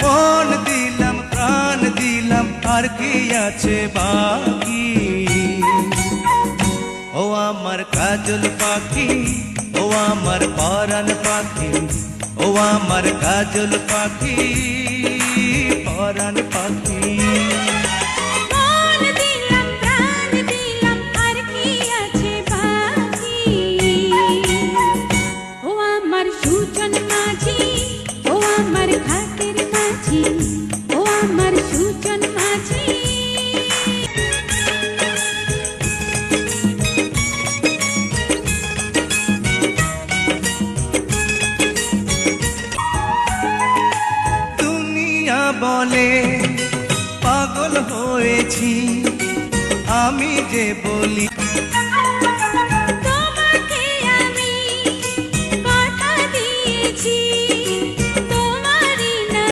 মন দিলাম প্রাণ দিলাম আর কি আছে বাকি। ও আমার কাজল পাখি, ও আমার পরাণ পাখি, ও আমার কাজল পাখি, পরাণ পাখি। বলে পাগল হয়েছি, আমি যে বলি